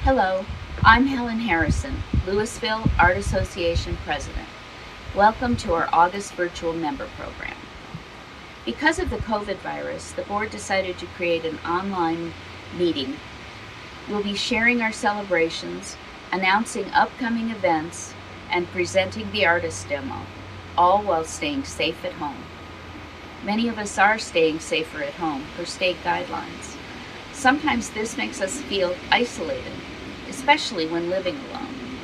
Hello, I'm Helen Harrison, Louisville Art Association President. Welcome to our August virtual member program. Because of the COVID virus, the board decided to create an online meeting. We'll be sharing our celebrations, announcing upcoming events, and presenting the artist demo, all while staying safe at home. Many of us are staying safer at home per state guidelines. Sometimes this makes us feel isolated, especially when living alone.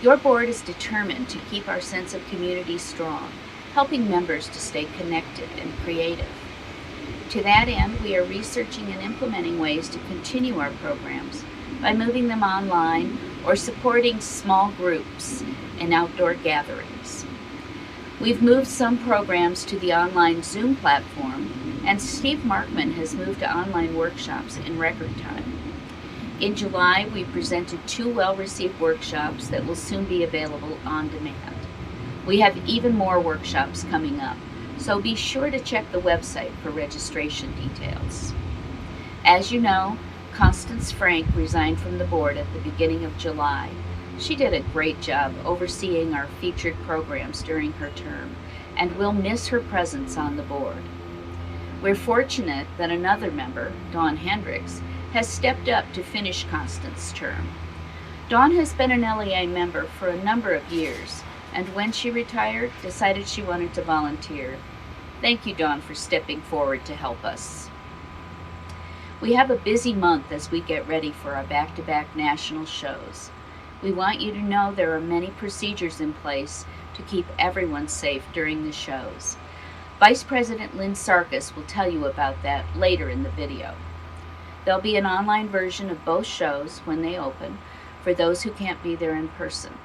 Your board is determined to keep our sense of community strong, helping members to stay connected and creative. To that end, we are researching and implementing ways to continue our programs by moving them online or supporting small groups and outdoor gatherings. We've moved some programs to the online Zoom platform, and Steve Markman has moved to online workshops in record time. In July, we presented 2 well-received workshops that will soon be available on demand. We have even more workshops coming up, so be sure to check the website for registration details. As you know, Constance Frank resigned from the board at the beginning of July. She did a great job overseeing our featured programs during her term, and we'll miss her presence on the board. We're fortunate that another member, Dawn Hendrix, has stepped up to finish Constance's term. Dawn has been an LAA member for a number of years, and when she retired, decided she wanted to volunteer. Thank you, Dawn, for stepping forward to help us. We have a busy month as we get ready for our back-to-back national shows. We want you to know there are many procedures in place to keep everyone safe during the shows. Vice President Lynn Sarkis will tell you about that later in the video. There'll be an online version of both shows when they open for those who can't be there in person.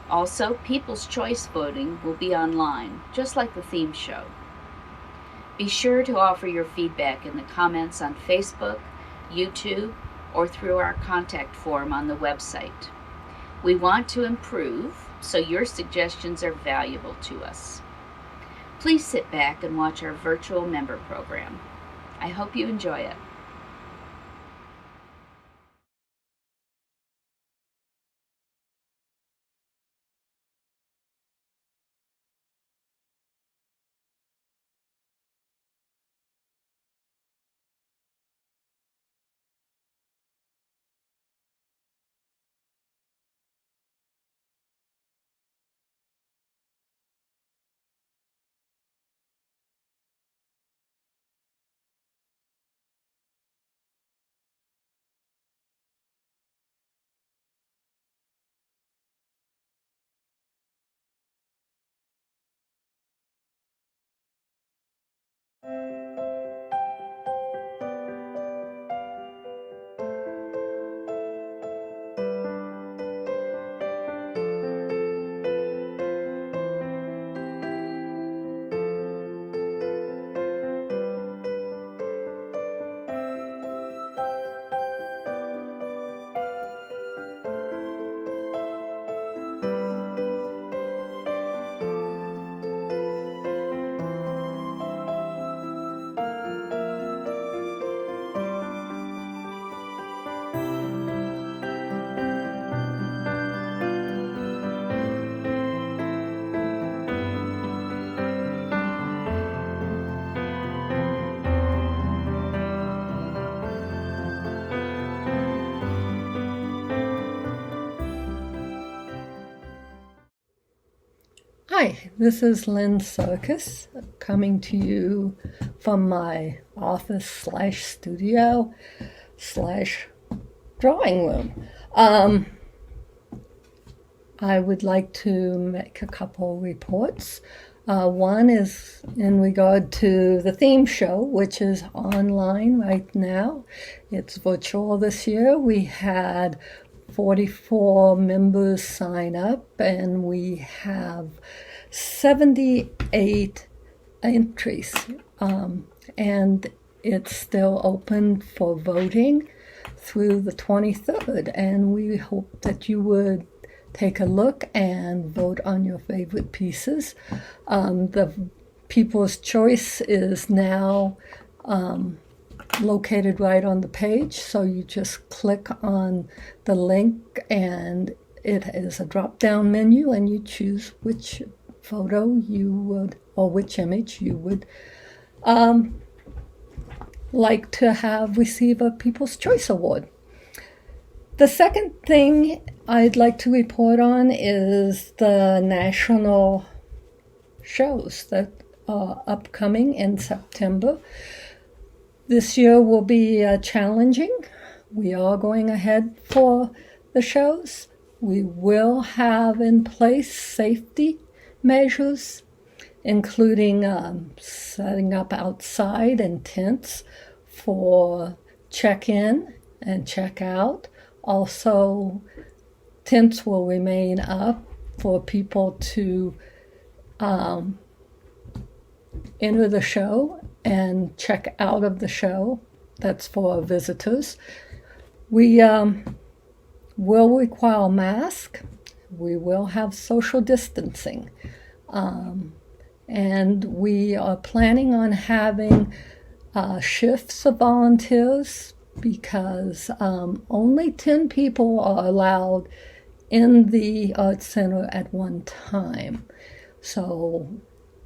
Also, People's Choice voting will be online, just like the theme show. Be sure to offer your feedback in the comments on Facebook, YouTube, or through our contact form on the website. We want to improve, so your suggestions are valuable to us. Please sit back and watch our virtual member program. I hope you enjoy it. Hi, this is Lynn Sarkis coming to you from my office/studio/drawing room. I would like to make a couple reports. One is in regard to the theme show, which is online right now. It's virtual this year. We had 44 members sign up, and we have 78 entries. And it's still open for voting through the 23rd, and we hope that you would take a look and vote on your favorite pieces. The People's Choice is now located right on the page, so you just click on the link and it is a drop-down menu and you choose which photo you would, or which image you would like to have receive a People's Choice Award. The second thing I'd like to report on is the national shows that are upcoming in September. This year will be challenging. We are going ahead for the shows. We will have in place safety measures, including setting up outside in tents for check-in and check-out. Also, tents will remain up for people to enter the show and check out of the show. That's for visitors. We will require masks. We will have social distancing. And we are planning on having shifts of volunteers because only 10 people are allowed in the Arts Center at one time. So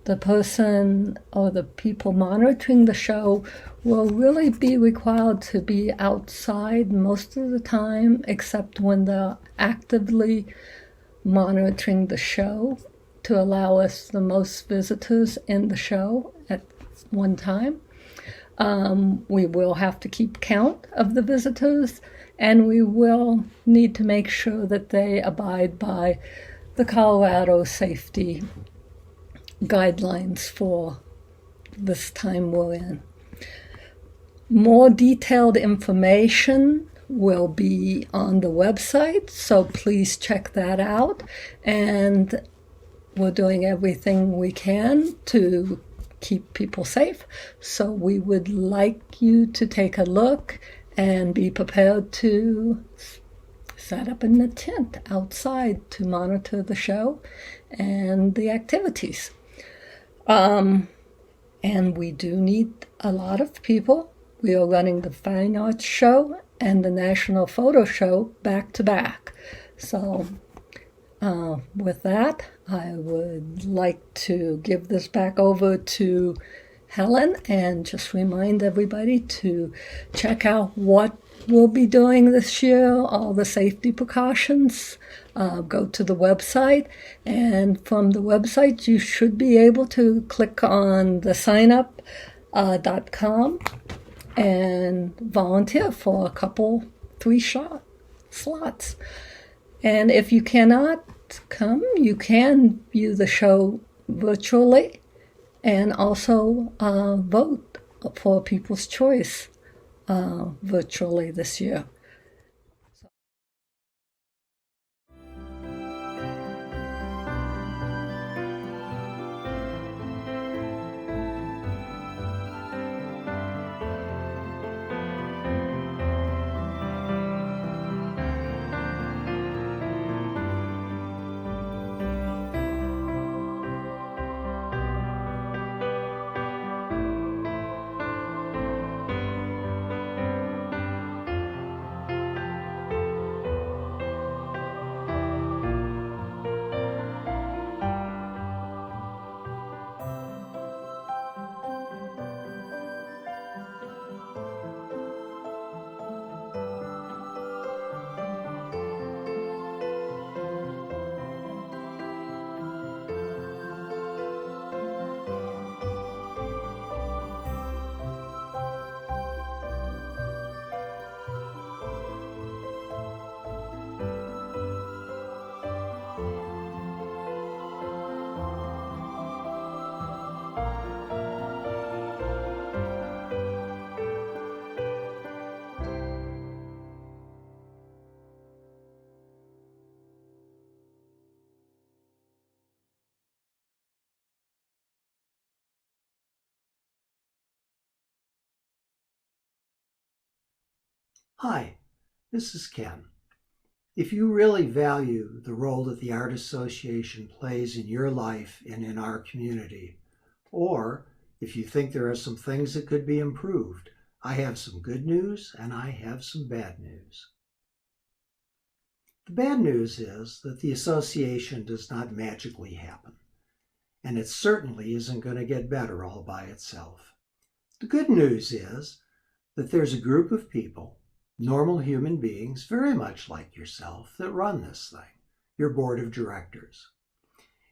the person or the people monitoring the show will really be required to be outside most of the time, except when they're actively monitoring the show to allow us the most visitors in the show at one time. We will have to keep count of the visitors, and we will need to make sure that they abide by the Colorado safety guidelines for this time we're in. More detailed information will be on the website, so please check that out. And we're doing everything we can to keep people safe. So we would like you to take a look and be prepared to set up in the tent outside to monitor the show and the activities. And we do need a lot of people. We are running the Fine Arts Show and the National Photo Show back to back. So with that, I would like to give this back over to Helen and just remind everybody to check out what we'll be doing this year, all the safety precautions. Go to the website, and from the website you should be able to click on the signup.com and volunteer for a couple, 3 slots. And if you cannot come, you can view the show virtually and also vote for People's Choice virtually this year. Hi, this is Ken. If you really value the role that the Art Association plays in your life and in our community, or if you think there are some things that could be improved, I have some good news and I have some bad news. The bad news is that the association does not magically happen, and it certainly isn't going to get better all by itself. The good news is that there's a group of people, normal human beings, very much like yourself, that run this thing, your board of directors.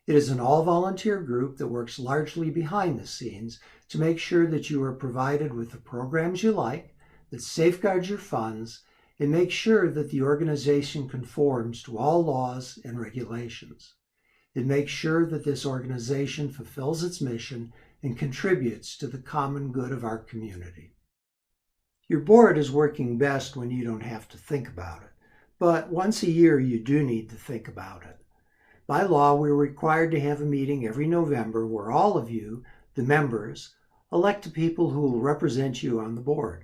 It is an all-volunteer group that works largely behind the scenes to make sure that you are provided with the programs you like, that safeguard your funds, and make sure that the organization conforms to all laws and regulations. It makes sure that this organization fulfills its mission and contributes to the common good of our community. Your board is working best when you don't have to think about it, but once a year you do need to think about it. By law, we're required to have a meeting every November where all of you, the members, elect the people who will represent you on the board.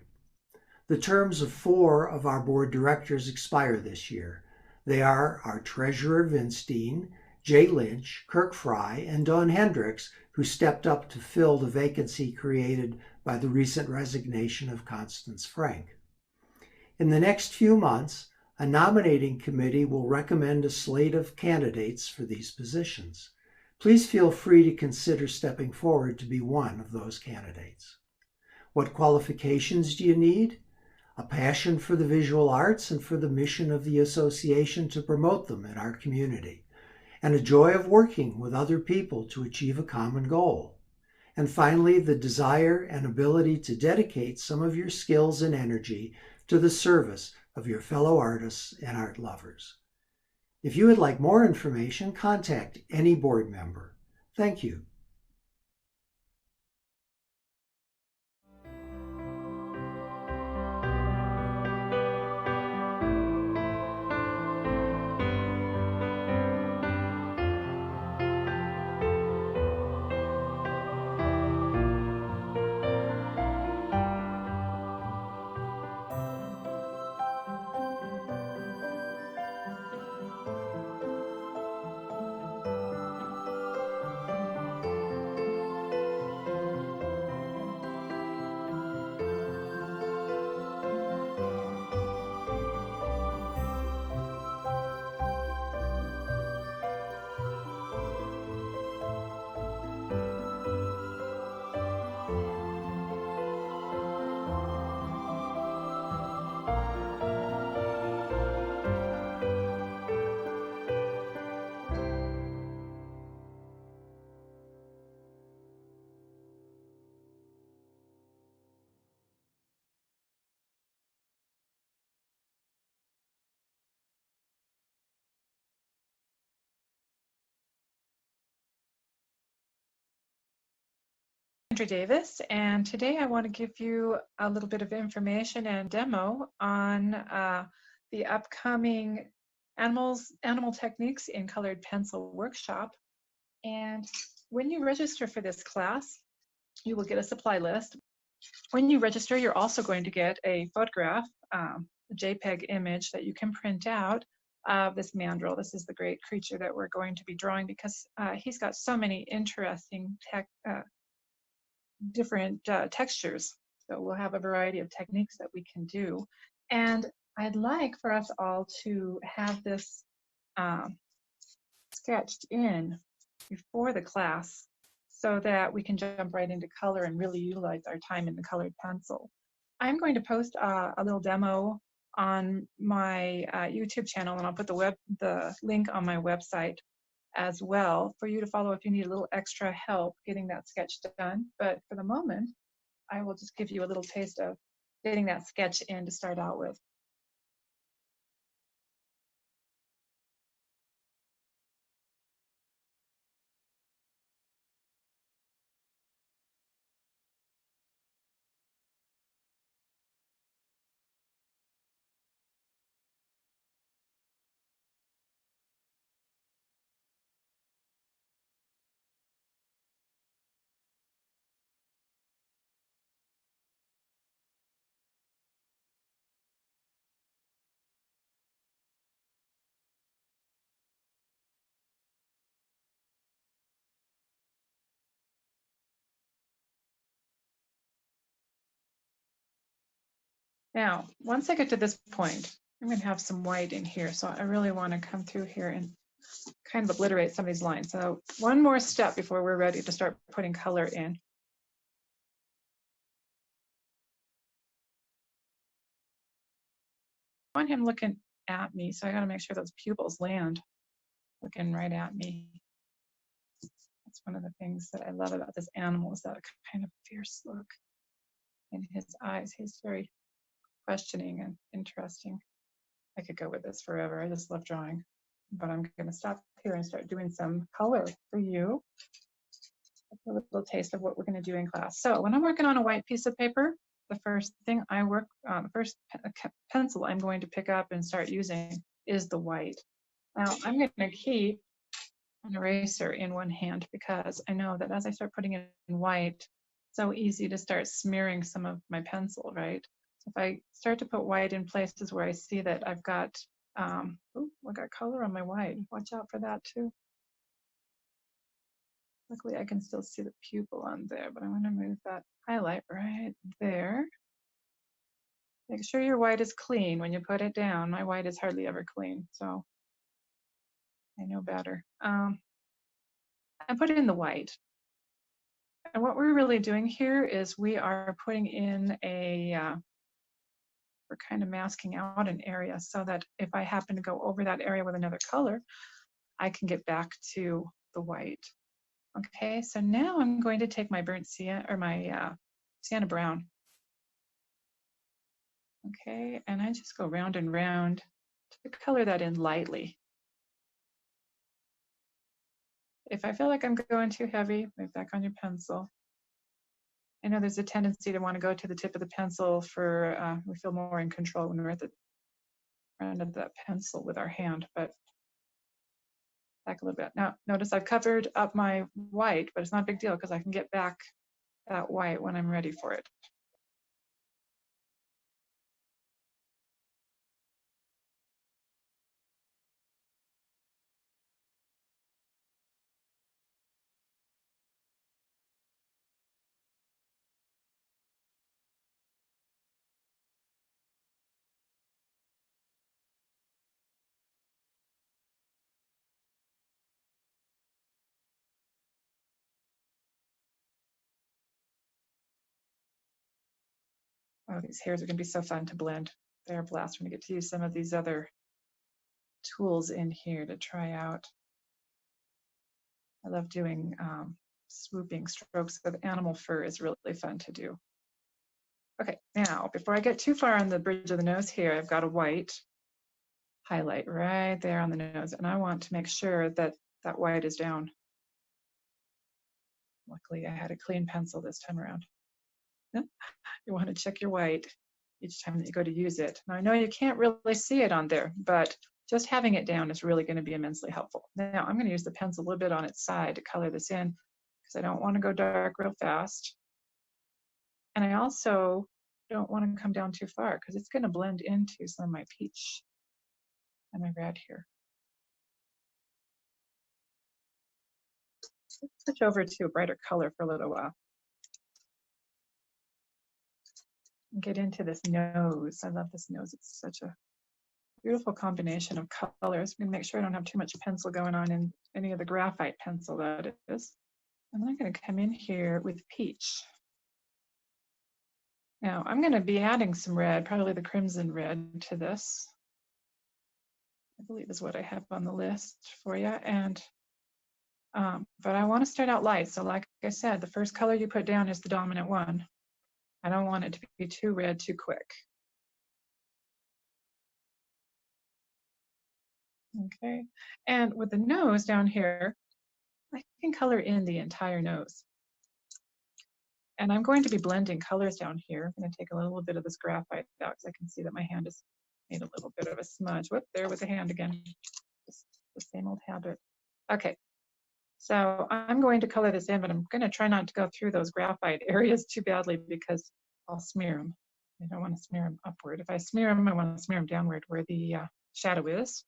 The terms of 4 of our board directors expire this year. They are our treasurer, Vince Dean, Jay Lynch, Kirk Fry, and Don Hendrix, who stepped up to fill the vacancy created by the recent resignation of Constance Frank. In the next few months, a nominating committee will recommend a slate of candidates for these positions. Please feel free to consider stepping forward to be one of those candidates. What qualifications do you need? A passion for the visual arts and for the mission of the association to promote them in our community, and a joy of working with other people to achieve a common goal. And finally, the desire and ability to dedicate some of your skills and energy to the service of your fellow artists and art lovers. If you would like more information, contact any board member. Thank you. Sandra Davis, and today I want to give you a little bit of information and demo on the upcoming Animal Techniques in Colored Pencil workshop. And when you register for this class, you will get a supply list. When you register, you're also going to get a photograph, a JPEG image that you can print out of this mandrill. This is the great creature that we're going to be drawing because he's got so many interesting different textures. So we'll have a variety of techniques that we can do. And I'd like for us all to have this sketched in before the class so that we can jump right into color and really utilize our time in the colored pencil. I'm going to post a little demo on my YouTube channel, and I'll put the link on my website as well for you to follow if you need a little extra help getting that sketch done. But for the moment, I will just give you a little taste of getting that sketch in to start out with. Now, once I get to this point, I'm going to have some white in here. So I really want to come through here and kind of obliterate some of these lines. So one more step before we're ready to start putting color in. I want him looking at me, so I got to make sure those pupils land looking right at me. That's one of the things that I love about this animal, is that kind of fierce look in his eyes. He's very questioning and interesting. I could go with this forever. I just love drawing. But I'm going to stop here and start doing some color for you. A little taste of what we're going to do in class. So when I'm working on a white piece of paper, the first thing I work on, the first pencil I'm going to pick up and start using is the white. Now I'm going to keep an eraser in one hand because I know that as I start putting it in white, it's so easy to start smearing some of my pencil, right? So if I start to put white in places where I see that I've got, I got color on my white. Watch out for that too. Luckily, I can still see the pupil on there, but I'm going to move that highlight right there. Make sure your white is clean when you put it down. My white is hardly ever clean, so I know better. I put it in the white. And what we're really doing here is we are putting in we're kind of masking out an area so that if I happen to go over that area with another color, I can get back to the white. Okay, so now I'm going to take my burnt sienna, or my sienna brown. Okay, and I just go round and round to color that in lightly. If I feel like I'm going too heavy, move back on your pencil. I know there's a tendency to want to go to the tip of the pencil for, we feel more in control when we're at the front of that pencil with our hand, but back a little bit. Now, notice I've covered up my white, but it's not a big deal because I can get back that white when I'm ready for it. Oh, these hairs are going to be so fun to blend. They're a blast. We're going to get to use some of these other tools in here to try out. I love doing swooping strokes of animal fur. Is really fun to do. Okay, now before I get too far on the bridge of the nose here, I've got a white highlight right there on the nose, and I want to make sure that that white is down. Luckily, I had a clean pencil this time around. You want to check your white each time that you go to use it. Now, I know you can't really see it on there, but just having it down is really going to be immensely helpful. Now, I'm going to use the pencil a little bit on its side to color this in because I don't want to go dark real fast. And I also don't want to come down too far because it's going to blend into some of my peach and my red here. Let's switch over to a brighter color for a little while. Get into this nose. I love this nose. It's such a beautiful combination of colors. I'm going to make sure I don't have too much pencil going on in any of the graphite pencil that is. And then I'm going to come in here with peach. Now I'm going to be adding some red, probably the crimson red to this. I believe is what I have on the list for you. And but I want to start out light. So like I said, the first color you put down is the dominant one. I don't want it to be too red too quick. Okay, and with the nose down here, I can color in the entire nose. And I'm going to be blending colors down here. I'm going to take a little bit of this graphite out because I can see that my hand has made a little bit of a smudge. Whoop, there with the hand again. Just the same old habit. Okay, so I'm going to color this in, but I'm going to try not to go through those graphite areas too badly because I'll smear them. I don't want to smear them upward. If I smear them, I want to smear them downward where the shadow is.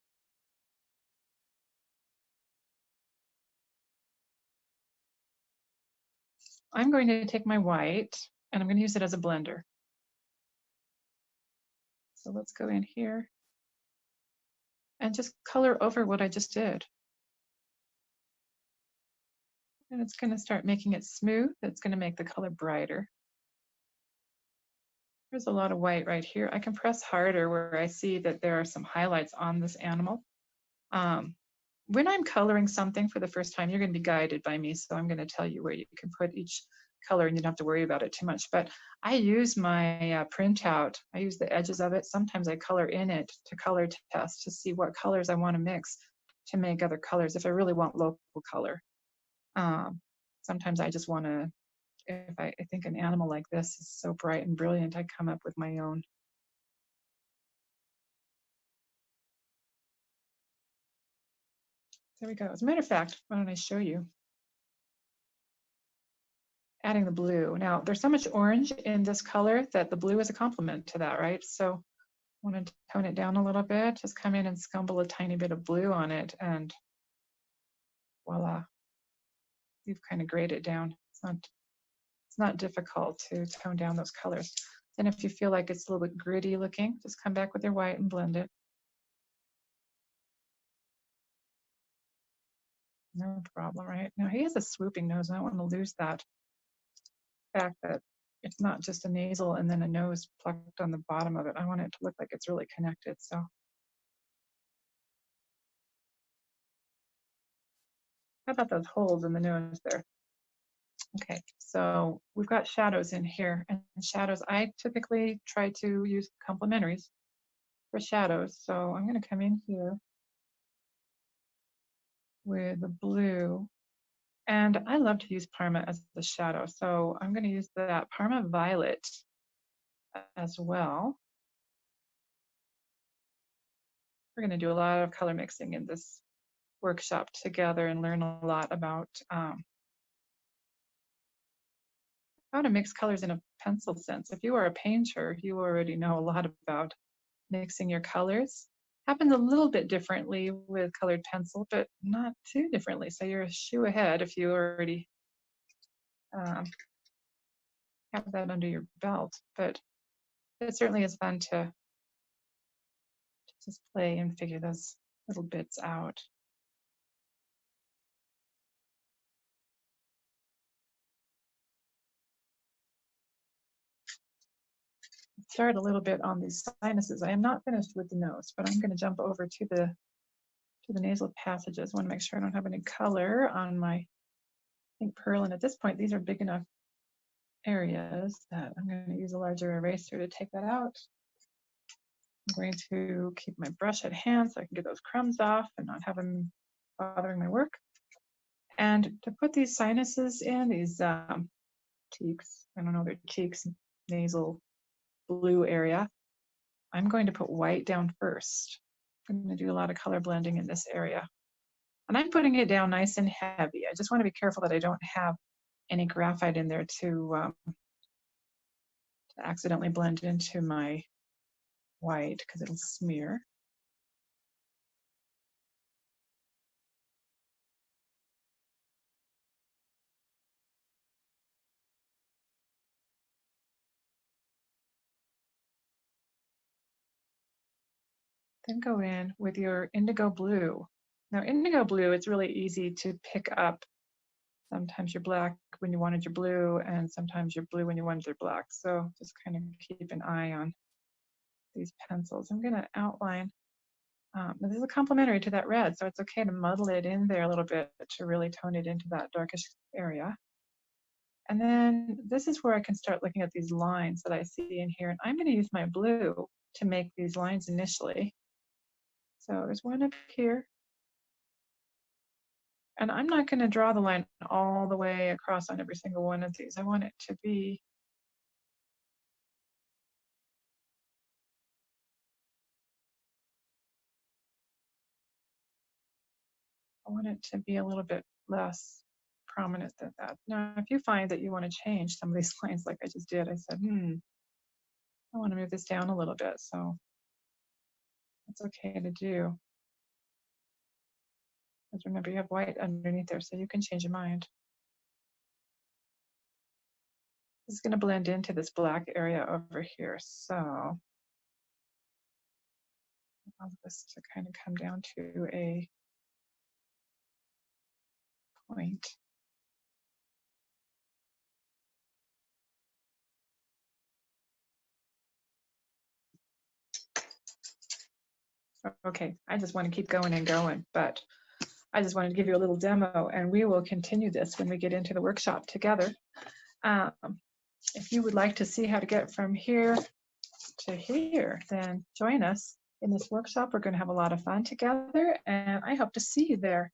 I'm going to take my white and I'm going to use it as a blender. So let's go in here and just color over what I just did. And it's going to start making it smooth. It's going to make the color brighter. There's a lot of white right here. I can press harder where I see that there are some highlights on this animal. When I'm coloring something for the first time, you're going to be guided by me, so I'm going to tell you where you can put each color and you don't have to worry about it too much. But I use my printout. I use the edges of it. Sometimes I color in it to color test to see what colors I want to mix to make other colors if I really want local color. Sometimes I just want to, if I think an animal like this is so bright and brilliant, I come up with my own. There we go. As a matter of fact, why don't I show you? Adding the blue. Now, there's so much orange in this color that the blue is a complement to that, right? So I want to tone it down a little bit, just come in and scumble a tiny bit of blue on it, and voila. You've kind of grayed it down. It's not difficult to tone down those colors. Then if you feel like it's a little bit gritty looking, just come back with your white and blend it. No problem, right? Now he has a swooping nose. I don't want to lose that fact that it's not just a nasal and then a nose plucked on the bottom of it. I want it to look like it's really connected. So how about those holes in the nose there? Okay, so we've got shadows in here, and shadows, I typically try to use complementaries for shadows. So I'm going to come in here with the blue, and I love to use Parma as the shadow. So I'm going to use that Parma Violet as well. We're going to do a lot of color mixing in this workshop together and learn a lot about how to mix colors in a pencil sense. If you are a painter, you already know a lot about mixing your colors. Happens a little bit differently with colored pencil, but not too differently. So you're a shoe ahead if you already have that under your belt. But it certainly is fun to just play and figure those little bits out. Start a little bit on these sinuses. I am not finished with the nose, but I'm going to jump over to the nasal passages. I want to make sure I don't have any color on my pink pearl. And at this point, these are big enough areas that I'm going to use a larger eraser to take that out. I'm going to keep my brush at hand so I can get those crumbs off and not have them bothering my work. And to put these sinuses in, these cheeks, I don't know, they're cheeks, nasal blue area, I'm going to put white down first. I'm going to do a lot of color blending in this area. And I'm putting it down nice and heavy. I just want to be careful that I don't have any graphite in there to accidentally blend into my white because it'll smear. Then go in with your indigo blue. Now indigo blue, it's really easy to pick up. Sometimes you're black when you wanted your blue, and sometimes you're blue when you wanted your black. So just kind of keep an eye on these pencils. I'm going to outline. This is a complementary to that red, so it's okay to muddle it in there a little bit to really tone it into that darkish area. And then this is where I can start looking at these lines that I see in here. And I'm going to use my blue to make these lines initially. So there's one up here. And I'm not going to draw the line all the way across on every single one of these. I want it to be a little bit less prominent than that. Now, if you find that you want to change some of these lines like I just did, I said, I want to move this down a little bit. So it's okay to do. Because remember, you have white underneath there, so you can change your mind. This is going to blend into this black area over here. So all this to kind of come down to a point. Okay, I just want to keep going and going, but I just wanted to give you a little demo, and we will continue this when we get into the workshop together. If you would like to see how to get from here to here, then join us in this workshop. We're going to have a lot of fun together, and I hope to see you there.